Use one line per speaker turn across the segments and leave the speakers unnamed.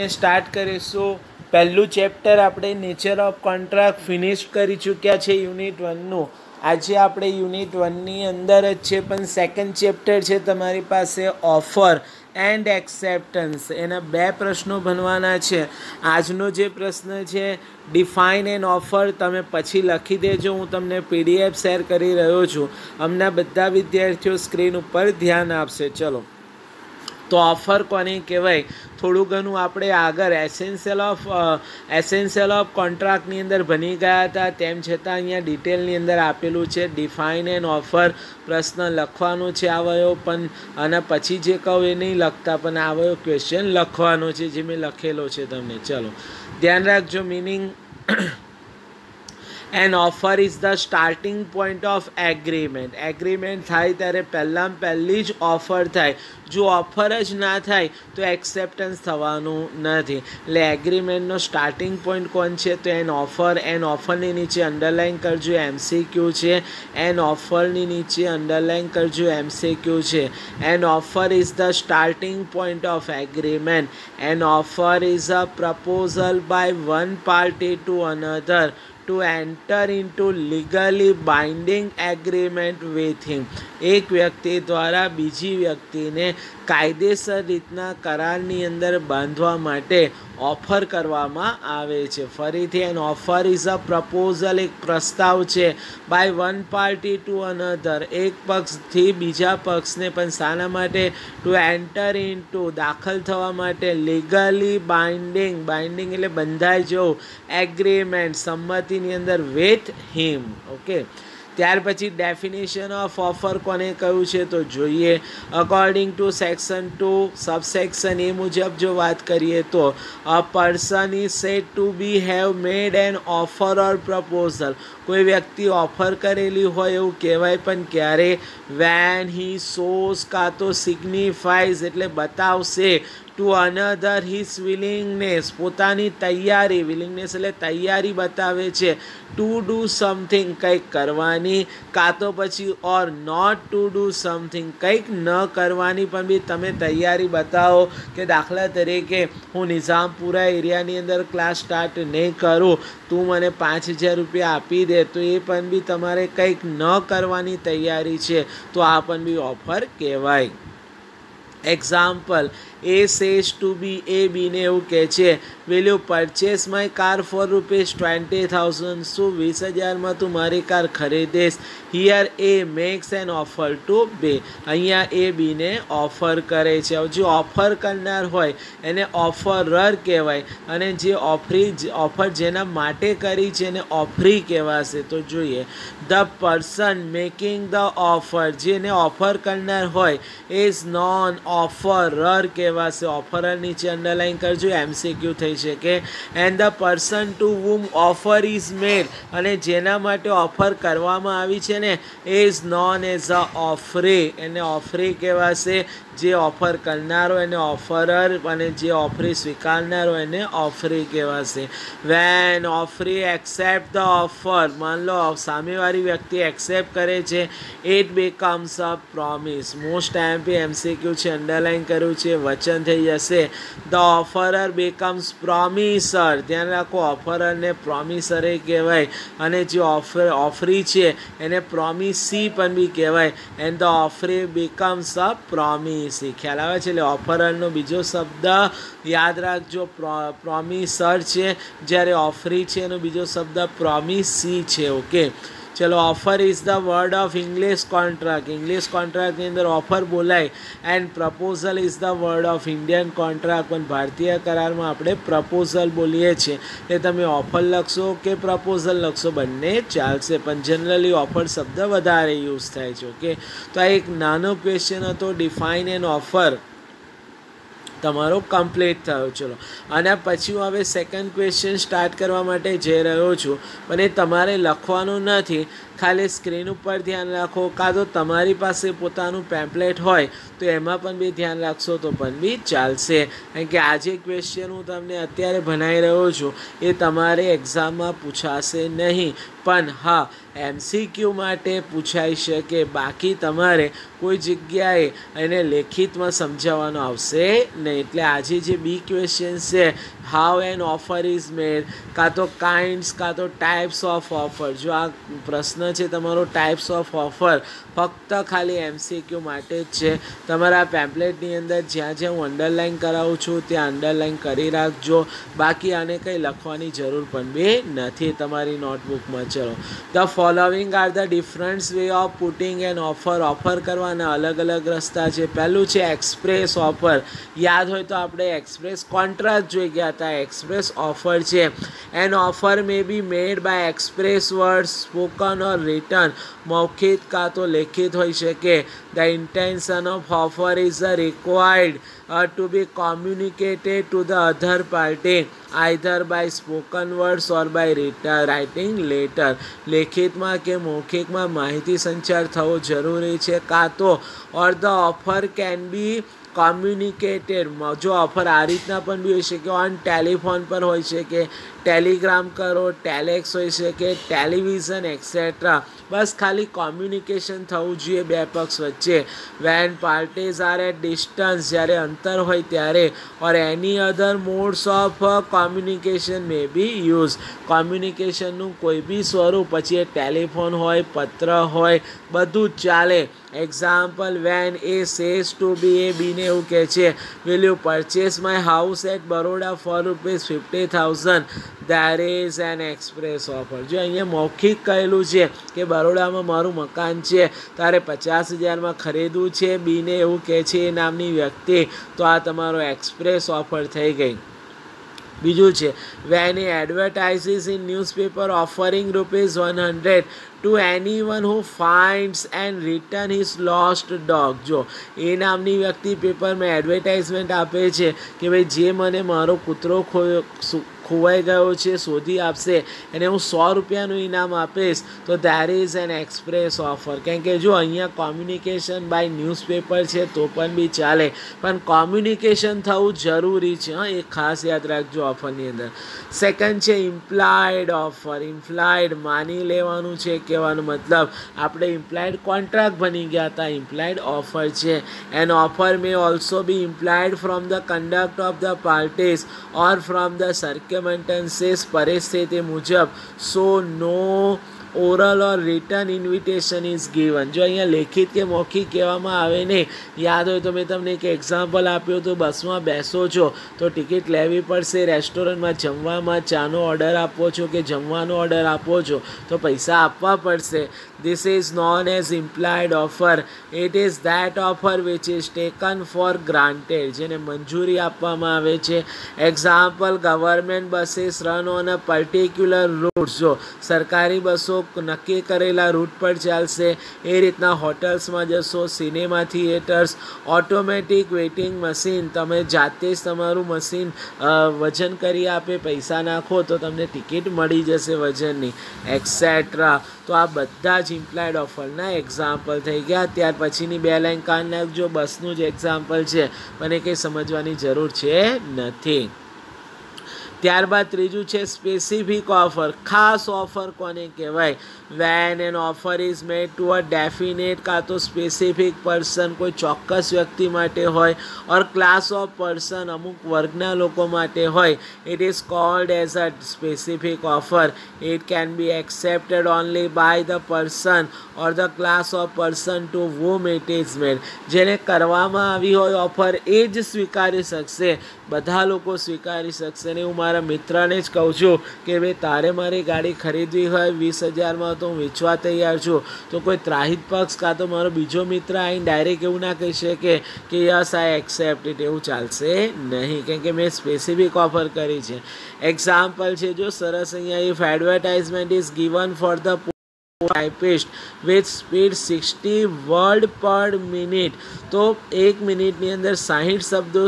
Start કરીશું. પહેલું chapter આપણે નેચર ઓફ કોન્ટ્રાક્ટ ફિનિશ કરી ચૂક્યા છે યુનિટ 1નું. આજે આપણે યુનિટ 1ની અંદર જ છે, પણ સેકન્ડ ચેપ્ટર છે તમારી પાસે ઓફર એન્ડ એક્સેપ્ટન્સ. એના 2 પ્રશ્નો બનવાના છે. આજનો જે પ્રશ્ન છે ડિફાઇન એન ઓફર, તમે પછી લખી દેજો, હું તમને PDF શેર કરી રહ્યો છું. હમણાં બધા વિદ્યાર્થીઓ સ્ક્રીન ઉપર ધ્યાન આપશે. ચલો, તો ઓફર કોને કહેવાય થોડું ઘણું આપણે આગળ એસેન્શિયલ ઓફ કોન્ટ્રાક્ટની અંદર ભણી ગયા હતા, તેમ છતાં અહીંયા ડિટેલની અંદર આપેલું છે. ડિફાઇન એન ઓફર પ્રશ્ન લખવાનો છે આવ્યો, પણ આના પછી જે કહું એ નહીં લખતા, પણ આવ્યો ક્વેશ્ચન લખવાનો છે જે મેં લખેલો છે તમને. ચલો ધ્યાન રાખજો. Meaning: an offer is the starting point of agreement. Agreement થાય ત્યારે પહેલી જ ઓફર થાય. જો ઓફર જ ના થાય તો એક્સેપ્ટન્સ થવાનું નથી. એટલે એગ્રીમેન્ટનો સ્ટાર્ટિંગ પોઈન્ટ કોણ છે? તો એન ઓફર. એન ઓફરની નીચે અંડરલાઇન કરજો MCQ છે. એન ઓફરની નીચે અંડરલાઇન કરજો MCQ છે. An offer is the starting point of agreement. An offer is a proposal by one party to another to enter into legally binding agreement with him. એક વ્યક્તિ દ્વારા બીજી વ્યક્તિને કાયદેસર રીતના કરારની અંદર બાંધવા માટે ઓફર કરવામાં આવે છે. ફરીથી, an offer is a proposal, એક પ્રસ્તાવ છે, by one party to another, એક પક્ષથી બીજા પક્ષને, પણ શાના માટે? ટુ એન્ટર ઇન ટુ, દાખલ થવા માટે, લીગલી બાઇન્ડિંગ, બાઇન્ડિંગ એટલે બંધાઈ જવું, એગ્રીમેન્ટ, સંમતિની અંદર, વિથ હિમ. ઓકે, ત્યાર પછી ડેફિનેશન ઓફ ઓફર કોને કહ્યું છે તો જોઈએ. According to section 2 subsection A મુજબ જો વાત કરીએ તો a person is said to be have made an offer or proposal. કોઈ વ્યક્તિ ઓફર કરેલી હોય એવું કહેવાય, પણ ક્યારે? વેન હી શોઝ, કાં તો સિગ્નિફાઈઝ એટલે બતાવશે, ટુ અનધર હિઝ વિલિંગનેસ, પોતાની તૈયારી, વિલિંગનેસ એટલે તૈયારી બતાવે છે, ટુ ડુ સમથિંગ, કંઈક કરવાની, કાં તો પછી or not to do something, કંઈક ન કરવાની પણ બી તમે તૈયારી બતાવો. કે દાખલા તરીકે હું નિઝામપુરા એરિયાની અંદર ક્લાસ સ્ટાર્ટ નહીં કરું, તું મને 5000 રૂપિયા આપી દે, તો એ પણ બી તમારે કંઈક ન કરવાની તૈયારી છે, તો આ પણ બી ઓફર કહેવાય. Example: A says to B, A બીને એવું કહે છે, will you purchase my car for ₹20,000, શું 20,000માં તું મારી કાર ખરીદીશ? Here A makes an offer to B, અહીંયા એ બીને ઓફર કરે છે. હવે જે ઓફર કરનાર હોય એને ઓફરર કહેવાય, અને જે ઓફર જેના માટે કરી છે એને ઓફરી કહેવાશે. તો જોઈએ, the person making the offer, જેને ઓફર કરનાર હોય ઇઝ નોન ઓફરર કહેવાશે. ઓફરર નીચે અંડરલાઇન કરજો, MCQ થઈ શકે. And the person to whom offer is મેડ, અને જેના માટે ઓફર કરવામાં આવી છે ને, ઇઝ નોન એઝ અ ઓફરી, એને ઓફરી કહેવાશે. જે ઓફર કરનારો એને ઓફરર, અને જે ઓફરી સ્વીકારનારો એને ઓફરી કહેવાશે. When offeree accept the offer, માન લો સામેવાળી વ્યક્તિ એક્સેપ્ટ કરે છે, it becomes a promise. Most MP MCQ છે, અંડરલાઇન કર્યું છે, વચન થઈ જશે. The offeror becomes promisor. ધ્યાન રાખો, ઓફરરને પ્રોમિસરે કહેવાય, અને જે ઓફરી છે એને પ્રોમિસી પણ બી કહેવાય. એન્ડ ધ ઓફરી બીકમ્સ અ પ્રોમિસી. ખ્યાલ આવે છે? એટલે ઓફરરનો બીજો શબ્દ યાદ રાખજો, પ્રોમિસર છે, જ્યારે ઓફરી છે એનો બીજો શબ્દ પ્રોમિસી છે. ઓકે, ચલો. Offer is the word of English contract. English કોન્ટ્રાક્ટની અંદર ઓફર બોલાય. And proposal is the word of Indian contract. પણ ભારતીય કરારમાં આપણે પ્રપોઝલ બોલીએ છીએ. એટલે તમે ઓફર લખશો કે પ્રપોઝલ લખશો બંને ચાલશે, પણ જનરલી ઓફર શબ્દ વધારે યુઝ થાય છે. ઓકે, તો આ એક નાનો ક્વેશ્ચન હતો. ડિફાઇન એન ઓફર તમારો કમ્પ્લીટ થયો. ચલો, અને પછી હું હવે સેકન્ડ ક્વેશ્ચન સ્ટાર્ટ કરવા માટે જઈ રહ્યો છું, પણ એ તમારે લખવાનું નથી, ખાલી સ્ક્રીન ઉપર ધ્યાન રાખો, કાં તો તમારી પાસે પોતાનું પેમ્પલેટ હોય તો એમાં પણ બી ધ્યાન રાખશો તો પણ બી ચાલશે. કારણ કે આ જે ક્વેશ્ચન હું તમને અત્યારે ભણાવી રહ્યો છું એ તમારે એક્ઝામમાં પૂછાશે નહીં, પણ હા MCQ માટે પૂછાઈ શકે. બાકી તમારે કોઈ જગ્યાએ એને લેખિતમાં સમજાવવાનું આવશે નહીં. નહીં. એટલે આજે જે બી ક્વેશ્ચન છે, how an offer is made, કાં તો કાઇન્ડ્સ કાં તો ટાઈપ્સ ઓફ ઓફર. જો આ પ્રશ્ન છે તમારો ટાઈપ્સ ઓફ ઓફર, ફક્ત ખાલી MCQ માટે જ છે. તમારા પેમ્પલેટની અંદર જ્યાં જ્યાં હું અંડરલાઇન કરાવું છું ત્યાં અંડરલાઇન કરી રાખજો. બાકી આને કંઈ લખવાની જરૂર પણ બી નથી તમારી નોટબુકમાં. ચલો, the following are the different way of putting an offer. Offer કરવાના અલગ અલગ રસ્તા છે. પહેલું છે એક્સપ્રેસ ઓફર. યાદ હોય તો આપણે એક્સપ્રેસ કોન્ટ્રાક્ટ જોઈ ગયા હતા. એક્સપ્રેસ ઓફર છે. An offer may be made by express word, spoken or written. મૌખિક કાં તો લેખિત હોઈ શકે. The intention of offer is required to be communicated to the other party either by spoken words or by writing letter. લેખિતમાં કે મૌખિકમાં માહિતી સંચાર થવો જરૂરી છે. કાં તો or the offer can be communicated. જો ઓફર આ રીતના પણ બી હોઈ શકે, ઓન ટેલિફોન પર હોઈ શકે, ટેલિગ્રામ કરો, ટેલેક્સ હોઈ શકે, ટેલિવિઝન એક્સેટ્રા. બસ ખાલી કોમ્યુનિકેશન થવું જોઈએ બે પક્ષ વચ્ચે. When parties are at distance, જ્યારે અંતર હોય ત્યારે. Or any other modes of communication may be use. કોમ્યુનિકેશનનું કોઈ બી સ્વરૂપ, પછી એ ટેલિફોન હોય, પત્ર હોય, બધું જ ચાલે. Example, when A says to B, A બીને એવું કહે છે, will you purchase my house at Baroda for ₹50,000. There is an express offer. જો અહીંયા મૌખિક કહેલું છે કે બરોડામાં મારું મકાન છે, તારે 50,000માં ખરીદવું છે, બીને એવું કહે છે એ નામની વ્યક્તિ, તો આ તમારો એક્સપ્રેસ ઓફર થઈ ગઈ. બીજું છે when A advertises in newspaper offering ₹100 to anyone who finds and return his lost dog. જો એ નામની વ્યક્તિ પેપરમાં એડવર્ટાઇઝમેન્ટ આપે છે કે ભાઈ જે મને મારો કૂતરો ખોવાઈ ગયો છે શોધી આપશે અને હું ₹100નું ઇનામ આપીશ, તો દેર ઇઝ એન એક્સપ્રેસ ઓફર. કેમ કે જો અહીંયા કોમ્યુનિકેશન બાય ન્યૂઝપેપર છે તો પણ બી ચાલે, પણ કોમ્યુનિકેશન થવું જરૂરી છે. એ ખાસ યાદ રાખજો ઓફરની અંદર. સેકન્ડ છે ઇમ્પ્લાઇડ ઓફર. ઇમ્પ્લાઇડ માની લેવાનું છે, કહેવાનો મતલબ આપણે ઇમ્પ્લાઇડ કોન્ટ્રાક્ટ બની ગયા હતા, ઇમ્પ્લાઇડ ઓફર છે. An offer may also be implied from the conduct of the parties or from the circumstances, પરિસ્થિતિ મુજબ. So no oral or written invitation is given. જો અહીંયા લેખિત કે મૌખિક કહેવામાં આવે નહીં. યાદ હોય તો મેં તમને એક એક્ઝામ્પલ આપ્યું હતું, બસમાં બેસો છો તો ટિકિટ લેવી પડશે, રેસ્ટોરન્ટમાં જમવામાં ચાનો ઓર્ડર આપો છો કે જમવાનો ઓર્ડર આપો છો તો પૈસા આપવા પડશે. This is known as implied offer. It is that offer which is taken for granted, જેને મંજૂરી આપવામાં આવે છે. Example, government buses run on a particular route. જો સરકારી બસો નક્કી કરેલા રૂટ પર ચાલશે. એ રીતના હોટલ્સમાં જશો, cinema theatres, automatic weighing machine, તમે જાતે જ તમારું મશીન વજન કરી આપે, પૈસા નાખો તો તમને ટિકિટ મળી જશે વજનની, એક્સેટ્રા. તો આ બધા જ ઇમ્પ્લાઇડ ઓફરના એક્ઝામ્પલ થઈ ગયા. ત્યાર પછીની 2 લાઈન કાન નાખજો, બસનું જ એક્ઝામ્પલ છે પણ એ કંઈ સમજવાની જરૂર છે નથી. ત્યારબાદ ત્રીજું છે સ્પેસિફિક ઓફર. ખાસ ઓફર કોને કહેવાય? When an offer is made to a definite કાં તો સ્પેસિફિક પર્સન, કોઈ ચોક્કસ વ્યક્તિ માટે હોય, ઓર ક્લાસ ઓફ પર્સન, અમુક વર્ગના લોકો માટે હોય. It is called as a specific offer. It can be accepted only by the person or the class of person to whom it is made. જેને કરવામાં આવી હોય ઓફર એ જ સ્વીકારી શકશે, બધા લોકો સ્વીકારી શકશે નહીં. હું મારા મિત્રને જ કહું છું કે ભાઈ તારે મારી ગાડી ખરીદવી હોય 20,000માં તો હું વેચવા તૈયાર છું, તો કોઈ ત્રાહિત પક્ષ કાં તો મારો બીજો મિત્ર આવીને ડાયરેક્ટ એવું ના કહી શકે કે યસ આઈ એક્સેપ્ટ ઇટ. એવું ચાલશે નહીં, કેમ કે મેં સ્પેસિફિક ઓફર કરી છે. એક્ઝામ્પલ છે જો સરસ અહીંયા, if advertisement is given for the typist with speed 60 word per minute. તો 1 મિનિટની અંદર 60 શબ્દો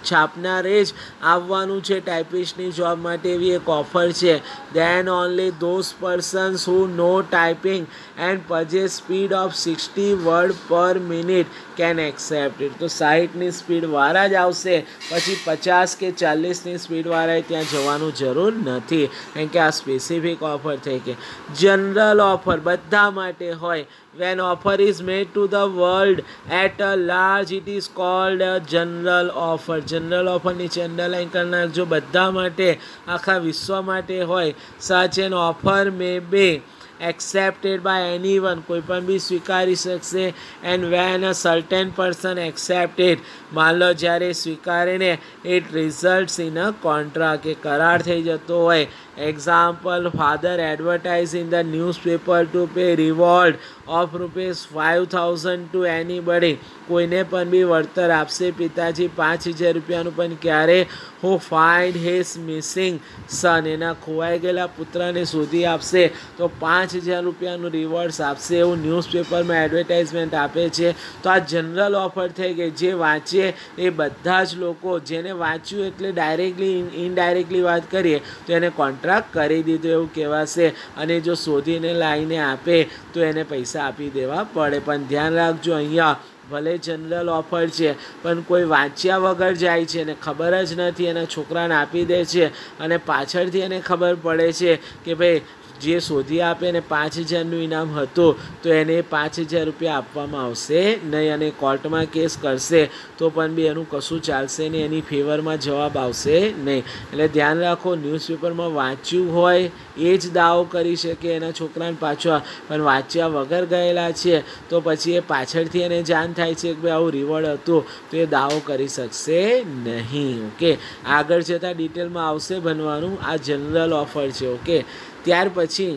છાપનારે જ આવવાનું છે ટાઈપિસ્ટની જોબ માટે, એવી એક ઓફર છે. Then only those persons who know typing and possess speed of 60 word per minute can accept it. તો 60ની સ્પીડવાળા જ આવશે, પછી 50 કે 40ની સ્પીડવાળાએ ત્યાં જવાનું જરૂર નથી, કેમ કે આ સ્પેસિફિક ઓફર થઈ ગઈ. જનરલ ઓફર, ઓફર બધા માટે હોય. When offer is made to the world at a large, it is called a general offer. General offer નીચે અંડરલાઇન કરી નાખજો. બધા માટે, આખા વિશ્વ માટે હોય. Such an offer may be accepted by anyone, કોઈ પણ બી સ્વીકારી શકશે. And when a certain person accept it, માન લો જ્યારે સ્વીકારે ને, it results in a contract, કે કરાર થઈ જતો હોય. Example, father advertise in the newspaper to pay reward of ₹5,000 to anybody. કોઈને પણ બી વળતર આપશે પિતાજી 5,000 રૂપિયાનું, પણ ક્યારે? who find his missing son, એના ખોવાઈ ગયેલા પુત્રને શોધી આપશે તો 5,000 રૂપિયાનું રિવોર્ડ્સ આપશે, એવું ન્યૂઝપેપરમાં એડવર્ટાઇઝમેન્ટ આપે છે. તો આ જનરલ ઓફર થઈ ગઈ. જે વાંચે એ બધા જ લોકો, જેને વાંચ્યું એટલે ડાયરેક્ટલી ઇનડાયરેક્ટલી વાત કરીએ તો એને કોન્ટ્રાક્ટ કરી દીધો એવું કહેવાશે. અને જો શોધીને લાવીને આપે તો એને પૈસા આપી દેવા પડે. પણ ધ્યાન રાખજો, અહીંયા ભલે જનરલ ઓફર છે પણ કોઈ વાંચ્યા વગર જાય છે અને ખબર જ નથી, એના છોકરાને આપી દે છે અને પાછળથી એને ખબર પડે છે કે ભાઈ જે શોધી આપે ને 5,000નું ઇનામ હતું તો એને 5,000 રૂપિયા આપવામાં આવશે નહીં, અને કોર્ટમાં કેસ કરશે તો પણ બી એનું કશું ચાલશે નહીં, એની ફેવરમાં જવાબ આવશે નહીં. એટલે ધ્યાન રાખો, ન્યૂઝપેપરમાં વાંચ્યું હોય એ જ દાવો કરી શકે એના છોકરાને પાછો, પણ વાંચ્યા વગર ગયેલા છે તો પછી એ પાછળથી એને જાણ થાય છે કે ભાઈ આવું રિવોર્ડ હતું તો એ દાવો કરી શકશે નહીં. ઓકે, આગળ જતાં ડિટેલમાં આવશે બનવાનું. આ જનરલ ઓફર છે. ઓકે, ત્યાર પછી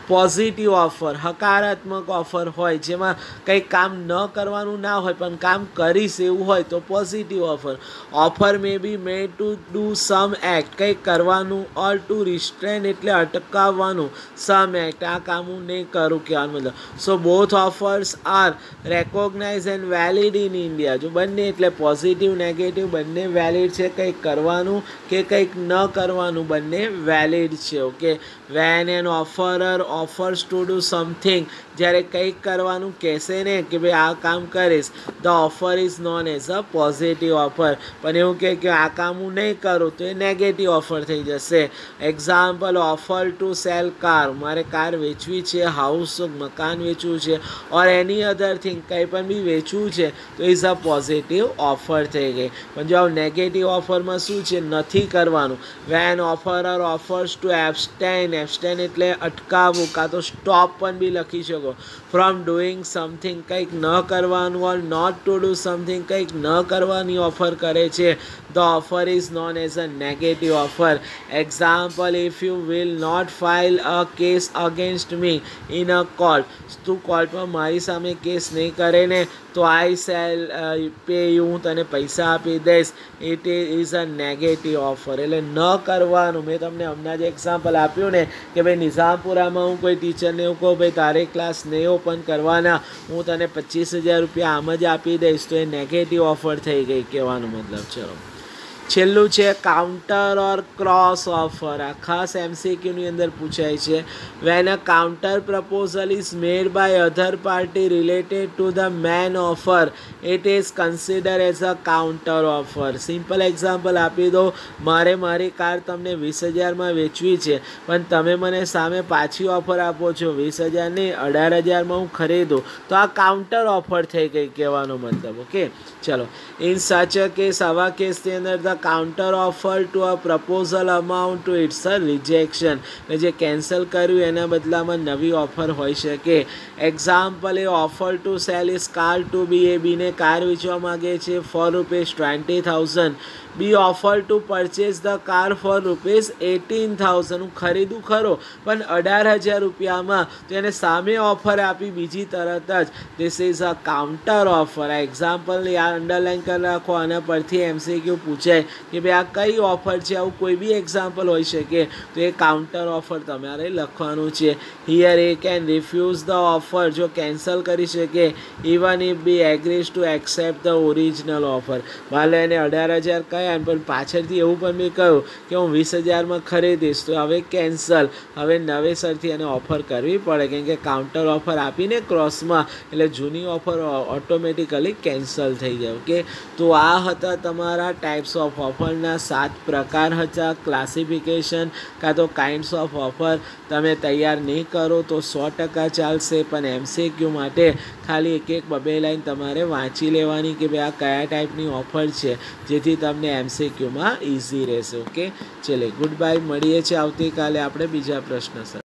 પોઝિટિવ ઓફર, હકારાત્મક ઓફર હોય, જેમાં કંઈ કામ ન કરવાનું ના હોય પણ કામ કરીશ એવું હોય તો positive offer. Offer may be made to do some act, કંઈક કરવાનું, ઓર ટુ રિસ્ટ્રેન એટલે અટકાવવાનું, સમ એક્ટ આ કામ હું નહીં કરું કહેવાનું મતલબ. So both offers are recognise and valid in India. જો બંને એટલે પોઝિટિવ નેગેટિવ બંને વેલિડ છે, કંઈક કરવાનું કે કંઈક ન કરવાનું બંને વેલિડ છે. Okay, when an offeror offers to do something, જ્યારે કંઈક કરવાનું કહેશે ને કે ભાઈ આ કામ કરીશ, the offer is known as a positive offer. પણ એવું કે આ કામ હું નહીં કરું તો એ નેગેટિવ ઓફર થઈ જશે. Example, offer to cell car, મારે કાર વેચવી છે, હાઉસ મકાન વેચવું છે, ઓર એની અધર થિંગ કંઈ પણ બી વેચવું છે તો ઇઝ અ પોઝિટિવ ઓફર થઈ ગઈ. પણ જો નેગેટિવ ઓફરમાં શું છે? નથી કરવાનું. વેન ઓફરર ઓફર્સ ટુ એબસ્ટેન, એબસ્ટેન એટલે અટકાવવું, કાં તો સ્ટોપ પણ બી લખી શકો. ફ્રોમ ડુઈંગ સમથિંગ, કંઈક ન કરવાનું, or not to do something, કંઈક ન કરવાની ઓફર કરે છે, the offer is known as a negative offer. Example, if you will not file a case against me in a court, તું કોર્ટમાં મારી સામે કેસ નહીં કરે ને તો આઈ સેલ પે યુ, હું તને પૈસા આપી દઈશ. It is a negative offer. એટલે ન કરવાનું. મેં તમને હમણાં જ એક્ઝામ્પલ આપ્યું ને કે ભાઈ નિઝામપુરામાં હું કોઈ ટીચરને એવું કહું ભાઈ તારે ક્લાસ નહીં ઓપન કરવાના, હું તને 25,000 રૂપિયા આમ જ આપી દઈશ, તો એ નેગેટિવ ઓફર થઈ ગઈ કહેવાનો મતલબ. ચલો, છેલ્લું છે કાઉન્ટર ઓર ક્રોસ ઓફર. આ ખાસ MCQની અંદર પૂછાય છે. When a counter proposal is made by other party related to the main offer, it is consider as a counter offer. Simple example આપી દો. મારે મારી કાર તમને 20,000માં વેચવી છે, પણ તમે મને સામે પાછી ઓફર આપો છો 20,000 નહીં 18,000માં હું ખરીદું, તો આ કાઉન્ટર ઓફર થઈ ગઈ કહેવાનો મતલબ. ઓકે, ચલો, ઇન સચ અ કેસ, આવા કેસની અંદર the counter offer to a proposal amount to its a rejection, જે કેન્સલ કર્યું એના બદલામાં નવી ઓફર હોઈ શકે. Example, A offer to sell is car to B, A બીને કાર વેચવા માગે છે for ₹20,000. B offer to purchase the car for ₹18,000. હું ખરીદું ખરો પણ 18,000 રૂપિયામાં, તો એને સામે ઓફર આપી બીજી તરત જ. This is a counter offer. આ એક્ઝામ્પલની આ અંડરલાઇન કરી રાખો. આના પરથી MCQ પૂછાય કે ભાઈ આ કઈ ઓફર છે, આવું કોઈ બી એક્ઝામ્પલ હોઈ શકે, તો એ કાઉન્ટર ઓફર તમારે લખવાનું છે. Here A can refuse the offer, જો કેન્સલ કરી શકે, even if B agrees to accept the original offer. માનો એને 18,000 કહ્યા પણ પાછળથી એવું પણ મેં કહ્યું કે હું 20,000માં ખરીદીશ, તો હવે કેન્સલ, હવે નવેસરથી એને ઓફર કરવી પડે, કેમ કે કાઉન્ટર ઓફર આપીને ક્રોસમાં, એટલે જૂની ઓફર ઓટોમેટિકલી કેન્સલ થઈ જાય. ઓકે, તો આ હતા તમારા ટાઈપ્સ ઓફ ઓફરના 7 પ્રકાર હતા. ક્લાસિફિકેશન કાં તો કાઇન્ડ્સ ઓફ ઓફર તમે તૈયાર નહીં કરો તો 100% ચાલશે, પણ MCQ માટે ખાલી એક બે લાઈન તમારે વાંચી લેવાની કે ભાઈ આ કયા ટાઈપની ઓફર છે, જેથી તમને MCQમાં ઇઝી રહેશે. ઓકે, ચલે ગુડ બાય, મળીએ છીએ આવતીકાલે આપણે બીજા પ્રશ્ન સાથે.